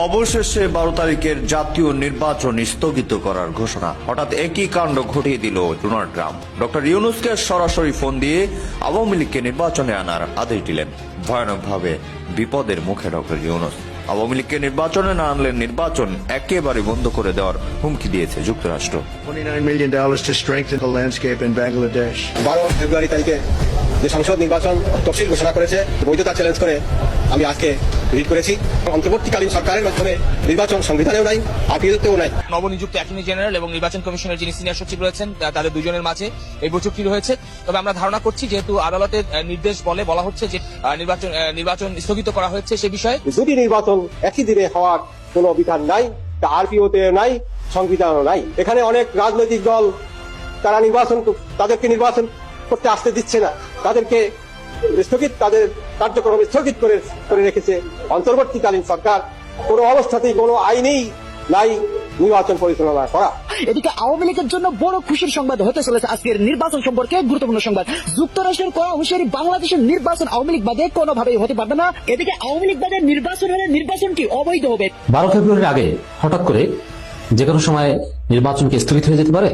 অবশেষে 12 তারিখের জাতীয় নির্বাচন স্থগিত করার ঘোষণা। হঠাৎ একই কাণ্ড ঘটিয়ে দিল ডোনাল্ড ট্রাম্প। ডক্টর ইউনূসকে সরাসরি ফোন দিয়ে আওয়ামী লীগকে নির্বাচনে আনার আদেশ দিলেন। ভয়ানকভাবে বিপদের মুখে ডক্টর ইউনূস। আওয়ামী লীগকে নির্বাচনে না আনলে নির্বাচন একেবারে বন্ধ করে দেওয়ার হুমকি দিয়েছে যুক্তরাষ্ট্র। $29 million to strengthen the landscape in Bangladesh. 12 ফেব্রুয়ারি তারিখে যে সংসদ নির্বাচন তফসিল ঘোষণা করেছে, বৈধতা চ্যালেঞ্জ করে আমি আজকে রিট করেছি। অন্তর্বর্তীকালীন সরকারের মাধ্যমে নির্বাচন সংবিধানেও নাই, আপিলতেও নাই। নবনিযুক্ত অ্যাটর্নি জেনারেল এবং নির্বাচন কমিশনের যিনি সিনিয়র সচিব রয়েছেন তাদের দুজনের মাঝে এই বৈঠকটি রয়েছে। তবে আমরা ধারণা করছি যেহেতু আদালতের নির্দেশ বলা হচ্ছে যে নির্বাচন স্থগিত করা হয়েছে সে বিষয়ে। দুটি নির্বাচন একই দিনে হওয়ার কোনো বিধান নাই, তা আরপিওতে নাই, সংবিধানও নাই। এখানে অনেক রাজনৈতিক দল তাদেরকে নির্বাচন করতে আসতে দিচ্ছে না, তাদেরকে তাদের কার্যক্রম স্থগিত করে রেখেছে অন্তর্বর্তীকালীন সরকার। কোনো অবস্থাতেই কোনো আইনেই নাই নির্বাচন পরিচালনা করা। এদিকে আওয়ামী লীগের জন্য বড় খুশির সংবাদ হতে চলেছে আজকের নির্বাচন সম্পর্কে গুরুত্বপূর্ণ সংবাদ। যুক্তরাষ্ট্রের করা হুঁশিয়ারি, বাংলাদেশের নির্বাচন আওয়ামী লীগ বাদে কোনোভাবেই হতে পারবে না। এদিকে আওয়ামী লীগ বাদে নির্বাচন হলে নির্বাচনটি অবৈধ হবে। 12 ফেব্রুয়ারির আগে হঠাৎ করে যে কোনো সময় নির্বাচনকে স্থগিত হয়ে যেতে পারে।